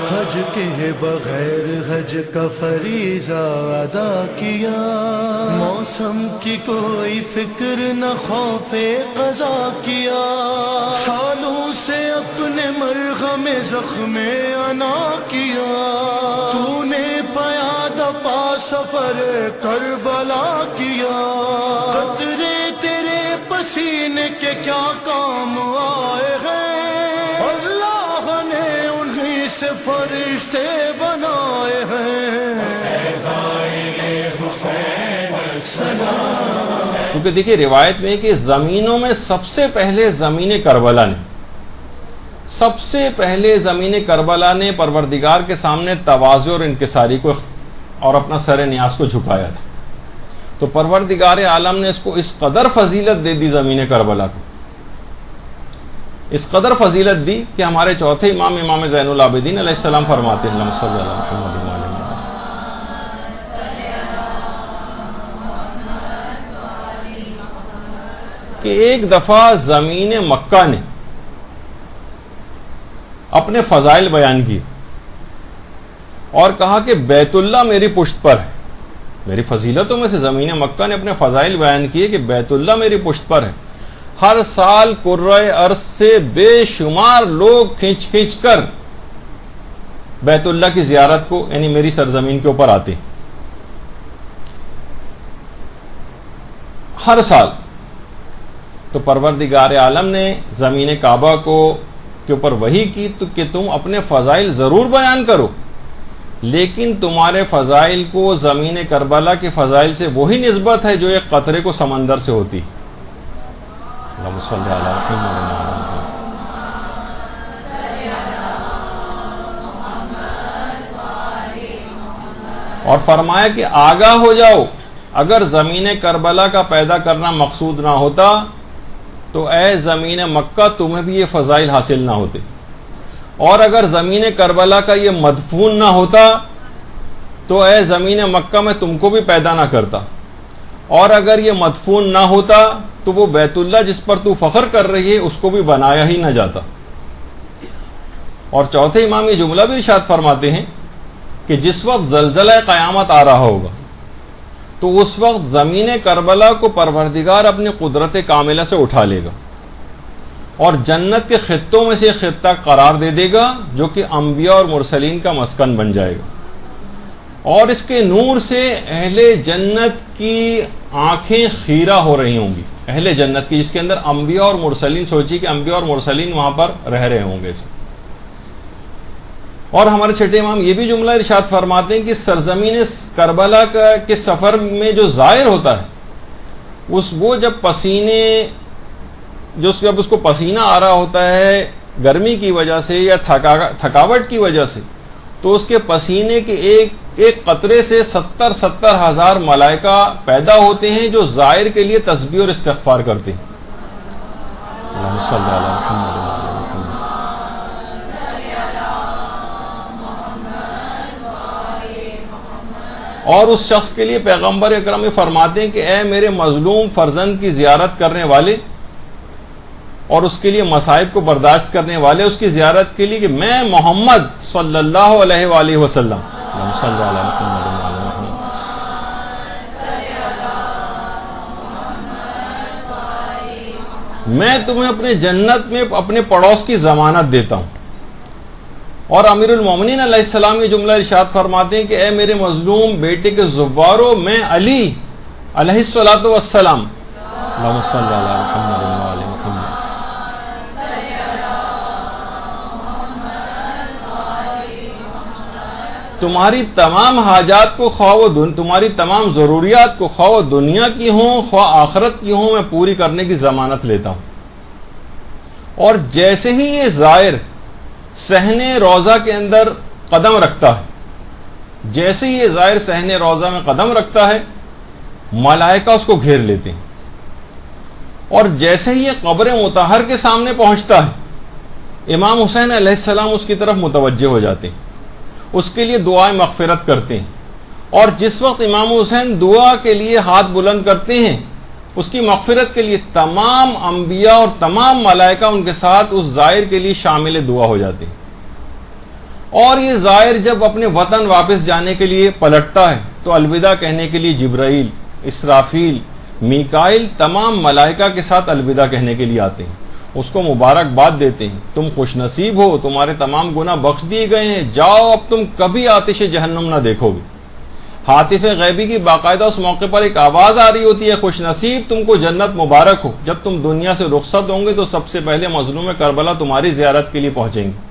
حج کے بغیر حج کا فریضہ ادا کیا، موسم کی کوئی فکر نہ خوف قضا کیا، چھالوں سے اپنے مرغم زخم انا کیا، تو نے پیادہ پا سفر کربلا کیا، قطرے تیرے پسینے کے کیا کام آئے ہیں، سے فرشتے بنائے ہیں۔ کیونکہ دیکھیے روایت میں کہ زمینوں میں سب سے پہلے زمین کربلا نے پروردگار کے سامنے تواضع اور انکساری کو اور اپنا سر نیاز کو جھکایا تھا، تو پروردگار عالم نے اس کو اس قدر فضیلت دے دی، زمین کربلا کو اس قدر فضیلت دی کہ ہمارے چوتھے امام زین العابدین علیہ السلام فرماتے ہیں اللہم صلی علی محمد و علی محمد، کہ ایک دفعہ زمین مکہ نے اپنے فضائل بیان کی اور کہا کہ بیت اللہ میری پشت پر ہے، میری فضیلتوں میں سے زمین مکہ نے اپنے فضائل بیان کیے کہ بیت اللہ میری پشت پر ہے، ہر سال کرۂ ارض سے بے شمار لوگ کھینچ کر بیت اللہ کی زیارت کو یعنی میری سرزمین کے اوپر آتے، ہر سال۔ تو پروردگار عالم نے زمین کعبہ کے اوپر وحی کی تو کہ تم اپنے فضائل ضرور بیان کرو، لیکن تمہارے فضائل کو زمین کربلا کے فضائل سے وہی نسبت ہے جو ایک قطرے کو سمندر سے ہوتی۔ اللہم صلی علی محمد۔ اور فرمایا کہ آگاہ ہو جاؤ، اگر زمین کربلا کا پیدا کرنا مقصود نہ ہوتا تو اے زمین مکہ تمہیں بھی یہ فضائل حاصل نہ ہوتے، اور اگر زمین کربلا کا یہ مدفون نہ ہوتا تو اے زمین مکہ میں تم کو بھی پیدا نہ کرتا، اور اگر یہ مدفون نہ ہوتا تو وہ بیت اللہ جس پر تو فخر کر رہی ہے اس کو بھی بنایا ہی نہ جاتا۔ اور چوتھے امام یہ جملہ بھی ارشاد فرماتے ہیں کہ جس وقت زلزلہ قیامت آ رہا ہوگا تو اس وقت زمین کربلا کو پروردگار اپنی قدرت کاملہ سے اٹھا لے گا اور جنت کے خطوں میں سے خطہ قرار دے دے گا جو کہ انبیاء اور مرسلین کا مسکن بن جائے گا، اور اس کے نور سے اہل جنت کی آنکھیں خیرہ ہو رہی ہوں گی، اہل جنت کی، جس کے اندر انبیاء اور مرسلین، سوچی کہ انبیاء اور مرسلین وہاں پر رہ رہے ہوں گے۔ اور ہمارے چھٹے امام یہ بھی جملہ ارشاد فرماتے ہیں کہ سرزمین کربلا کے سفر میں جو زائر ہوتا ہے وہ جب اس کو پسینہ آ رہا ہوتا ہے گرمی کی وجہ سے یا تھکاوٹ کی وجہ سے، تو اس کے پسینے کے ایک قطرے سے 70 ہزار ملائکہ پیدا ہوتے ہیں جو زائر کے لیے تسبیح اور استغفار کرتے ہیں۔ اللہم صلی علی محمد و علی محمد۔ اور اس شخص کے لیے پیغمبر اکرم فرماتے ہیں کہ اے میرے مظلوم فرزند کی زیارت کرنے والے اور اس کے لیے مصائب کو برداشت کرنے والے، اس کی زیارت کے لیے کہ میں محمد صلی اللہ علیہ وآلہ وسلم صلی علی محمد و علی محمد، میں تمہیں اپنے جنت میں اپنے پڑوس کی ضمانت دیتا ہوں۔ اور امیر المومنین علیہ السلام یہ جملہ ارشاد فرماتے ہیں کہ اے میرے مظلوم بیٹے کے زوارو، میں علی علیہ الصلوۃ والسلام اللہم صلی علی محمد و علی محمد، تمہاری تمام حاجات کو تمہاری تمام ضروریات کو خواہ دنیا کی ہوں خواہ آخرت کی ہوں، میں پوری کرنے کی ضمانت لیتا ہوں۔ اور جیسے ہی یہ زائر صحن روضہ کے اندر قدم رکھتا ہے، جیسے ہی یہ زائر صحن روضہ میں قدم رکھتا ہے، ملائکہ اس کو گھیر لیتے ہیں، اور جیسے ہی یہ قبر مطہر کے سامنے پہنچتا ہے، امام حسین علیہ السلام اس کی طرف متوجہ ہو جاتے ہیں، اس کے لیے دعائیں مغفرت کرتے ہیں، اور جس وقت امام حسین دعا کے لیے ہاتھ بلند کرتے ہیں اس کی مغفرت کے لیے تمام انبیاء اور تمام ملائکہ ان کے ساتھ اس زائر کے لیے شامل دعا ہو جاتے ہیں۔ اور یہ زائر جب اپنے وطن واپس جانے کے لیے پلٹتا ہے تو الوداع کہنے کے لیے جبرائیل، اسرافیل، میکائیل تمام ملائکہ کے ساتھ الوداع کہنے کے لیے آتے ہیں، اس کو مبارکباد دیتے ہیں، تم خوش نصیب ہو، تمہارے تمام گناہ بخش دیے گئے ہیں، جاؤ اب تم کبھی آتش جہنم نہ دیکھو گے۔ ہاتف غیبی کی باقاعدہ اس موقع پر ایک آواز آ رہی ہوتی ہے، خوش نصیب تم کو جنت مبارک ہو، جب تم دنیا سے رخصت ہوں گے تو سب سے پہلے مظلوم کربلا تمہاری زیارت کے لیے پہنچیں گے۔